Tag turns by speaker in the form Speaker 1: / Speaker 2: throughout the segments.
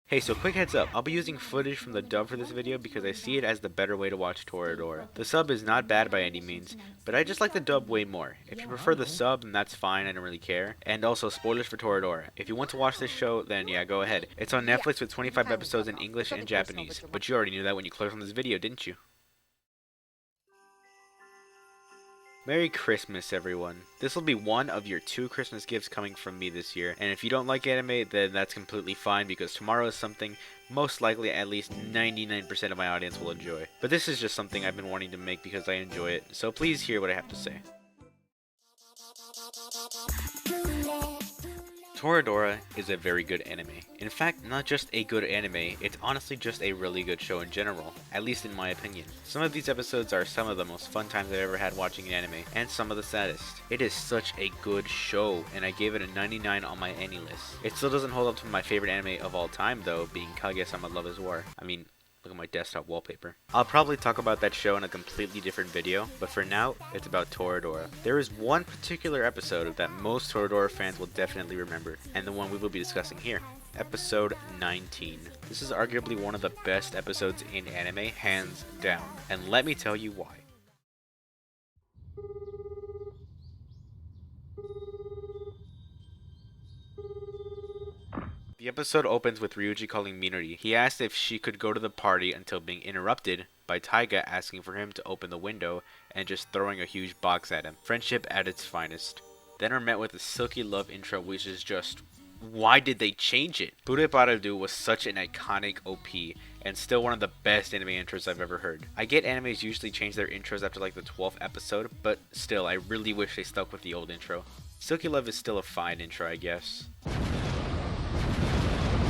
Speaker 1: Hey, so quick heads up, I'll be using footage from the dub for this video because I see it as the better way to watch Toradora. The sub is not bad by any means, but I just like the dub way more. If you prefer the sub, then that's fine, I don't really care. And also, spoilers for Toradora. If you want to watch this show, then yeah, go ahead. It's on Netflix with 25 episodes in English and Japanese, but you already knew that when you clicked on this video, didn't you? Merry Christmas, everyone. This will be one of your 2 Christmas gifts coming from me this year, and if you don't like anime, then that's completely fine because tomorrow is something most likely at least 99% of my audience will enjoy. But this is just something I've been wanting to make because I enjoy it, so please hear what I have to say. Toradora is a very good anime. In fact, not just a good anime, it's honestly just a really good show in general, at least in my opinion. Some of these episodes are some of the most fun times I've ever had watching an anime, and some of the saddest. It is such a good show, and I gave it a 99 on my Annie list. It still doesn't hold up to my favorite anime of all time though, being Kaguya-sama Love is War. I mean, look at my desktop wallpaper. I'll probably talk about that show in a completely different video, but for now, it's about Toradora. There is one particular episode that most Toradora fans will definitely remember, and the one we will be discussing here. Episode 19. This is arguably one of the best episodes in anime, hands down, and let me tell you why. The episode opens with Ryuji calling Minori. He asks if she could go to the party until being interrupted by Taiga asking for him to open the window and just throwing a huge box at him. Friendship at its finest. Then we're met with a silky love intro, which is just, why did they change it? Bude Baradu was such an iconic OP and still one of the best anime intros I've ever heard. I get animes usually change their intros after like the 12th episode, but still I really wish they stuck with the old intro. Silky Love is still a fine intro, I guess.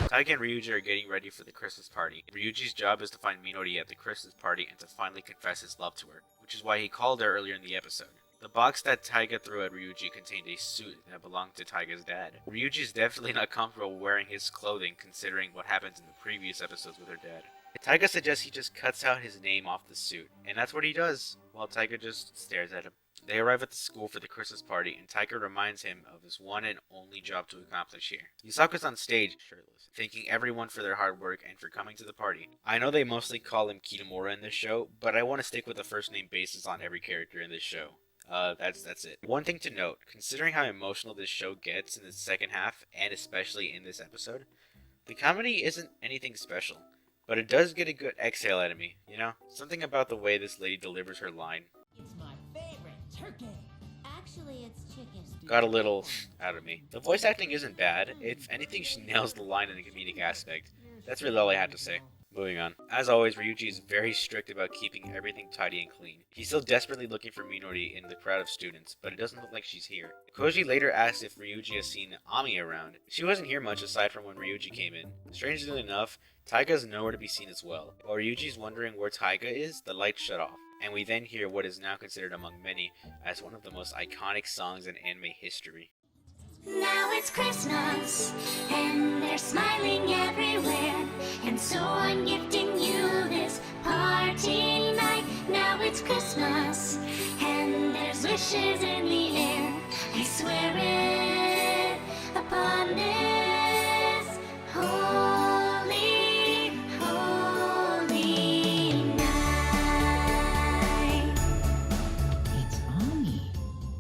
Speaker 1: Taiga and Ryuji are getting ready for the Christmas party. Ryuji's job is to find Minori at the Christmas party and to finally confess his love to her, which is why he called her earlier in the episode. The box that Taiga threw at Ryuji contained a suit that belonged to Taiga's dad. Ryuji's definitely not comfortable wearing his clothing considering what happens in the previous episodes with her dad. Taiga suggests he just cuts out his name off the suit, and that's what he does, while Taiga just stares at him. They arrive at the school for the Christmas party, and Taiga reminds him of his one and only job to accomplish here. Yusaku's on stage, shirtless, thanking everyone for their hard work and for coming to the party. I know they mostly call him Kitamura in this show, but I want to stick with the first name basis on every character in this show. That's it. One thing to note, considering how emotional this show gets in the second half, and especially in this episode, the comedy isn't anything special. But it does get a good exhale out of me, you know? Something about the way this lady delivers her line.
Speaker 2: It's my favorite turkey. Actually, it's chicken.
Speaker 1: Got a little out of me. The voice acting isn't bad. If anything, she nails the line in the comedic aspect. That's really all I had to say. Moving on. As always, Ryuji is very strict about keeping everything tidy and clean. He's still desperately looking for Minori in the crowd of students, but it doesn't look like she's here. Koji later asks if Ryuji has seen Ami around. She wasn't here much aside from when Ryuji came in. Strangely enough, Taiga's nowhere to be seen as well. While Ryuji's wondering where Taiga is, the lights shut off, and we then hear what is now considered among many as one of the most iconic songs in anime history.
Speaker 3: Now it's Christmas, and they're smiling everywhere, and so I'm gifting you this party night. Now it's Christmas, and there's wishes in the air. I swear it upon this holy, holy night.
Speaker 2: It's Ami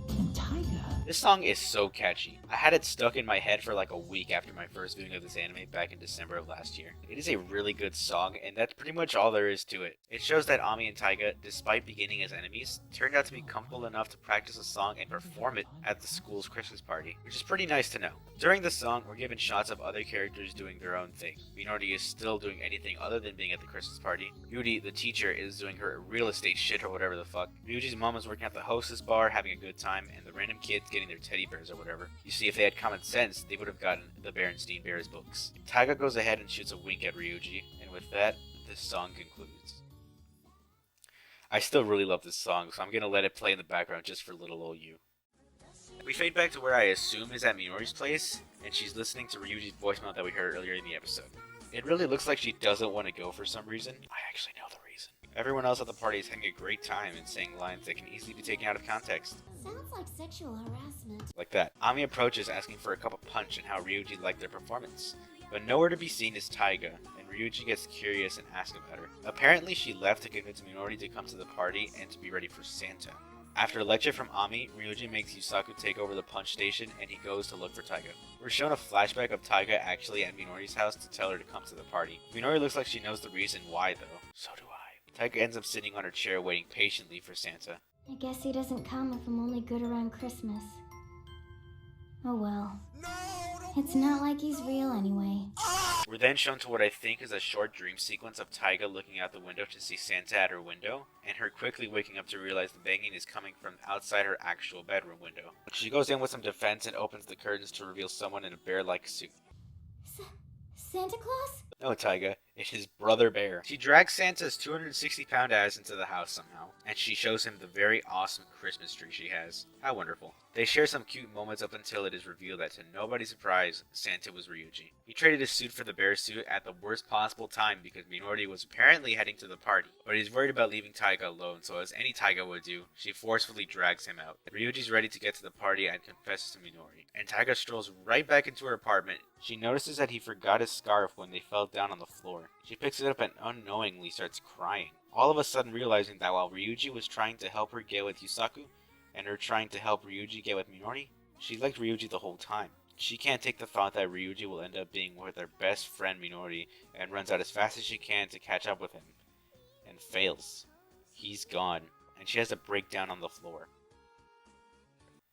Speaker 2: and Taiga.
Speaker 1: This song is so catchy. I had it stuck in my head for like a week after my first viewing of this anime back in December of last year. It is a really good song, and that's pretty much all there is to it. It shows that Ami and Taiga, despite beginning as enemies, turned out to be comfortable enough to practice a song and perform it at the school's Christmas party, which is pretty nice to know. During the song, we're given shots of other characters doing their own thing. Minori is still doing anything other than being at the Christmas party. Yuri, the teacher, is doing her real estate shit or whatever the fuck. Ryuji's mom is working at the hostess bar, having a good time, and the random kids getting their teddy bears or whatever. You see, if they had common sense, they would have gotten the Berenstein Bears books. Taiga goes ahead and shoots a wink at Ryuji, and with that, this song concludes. I still really love this song, so I'm gonna let it play in the background just for little old you. We fade back to where I assume is at Minori's place, and she's listening to Ryuji's voicemail that we heard earlier in the episode. It really looks like she doesn't want to go for some reason. I actually know the reason. Everyone else at the party is having a great time and saying lines that can easily be taken out of context.
Speaker 3: Sounds like sexual harassment.
Speaker 1: Like that. Ami approaches asking for a cup of punch and how Ryuji liked their performance. But nowhere to be seen is Taiga, and Ryuji gets curious and asks about her. Apparently she left to convince Minori to come to the party and to be ready for Santa. After a lecture from Ami, Ryuji makes Yusaku take over the punch station and he goes to look for Taiga. We're shown a flashback of Taiga actually at Minori's house to tell her to come to the party. Minori looks like she knows the reason why though. So do I. Taiga ends up sitting on her chair waiting patiently for Santa.
Speaker 2: I guess he doesn't come if I'm only good around Christmas. Oh well. It's not like he's real anyway.
Speaker 1: We're then shown to what I think is a short dream sequence of Taiga looking out the window to see Santa at her window, and her quickly waking up to realize the banging is coming from outside her actual bedroom window. She goes in with some defense and opens the curtains to reveal someone in a bear-like suit.
Speaker 2: Santa Claus?
Speaker 1: No, Taiga, it's his brother Bear. She drags Santa's 260-pound ass into the house somehow, and she shows him the very awesome Christmas tree she has. How wonderful. They share some cute moments up until it is revealed that to nobody's surprise, Santa was Ryuji. He traded his suit for the bear suit at the worst possible time because Minori was apparently heading to the party, but he's worried about leaving Taiga alone, so as any Taiga would do, she forcefully drags him out. Ryuji's ready to get to the party and confesses to Minori, and Taiga strolls right back into her apartment. She notices that he forgot his scarf when they fell down on the floor. She picks it up and unknowingly starts crying, all of a sudden realizing that while Ryuji was trying to help her get with Yusaku, and her trying to help Ryuji get with Minori, she liked Ryuji the whole time. She can't take the thought that Ryuji will end up being with her best friend Minori and runs out as fast as she can to catch up with him. And fails. He's gone, and she has a breakdown on the floor.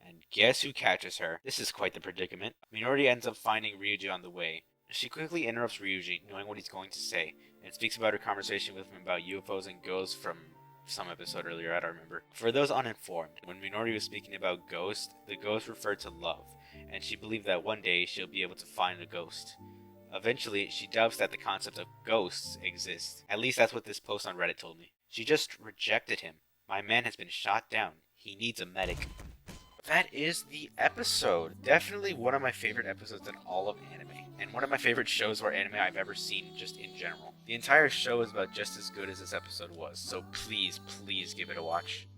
Speaker 1: And guess who catches her? This is quite the predicament. Minori ends up finding Ryuji on the way. She quickly interrupts Ryuji, knowing what he's going to say, and speaks about her conversation with him about UFOs and ghosts from some episode earlier, I don't remember. For those uninformed, when Minori was speaking about ghosts, the ghost referred to love, and she believed that one day she'll be able to find a ghost. Eventually, she doubts that the concept of ghosts exists. At least that's what this post on Reddit told me. She just rejected him. My man has been shot down. He needs a medic. That is the episode. Definitely one of my favorite episodes in all of anime, and one of my favorite shows or anime I've ever seen just in general. The entire show is about just as good as this episode was, so please, please give it a watch.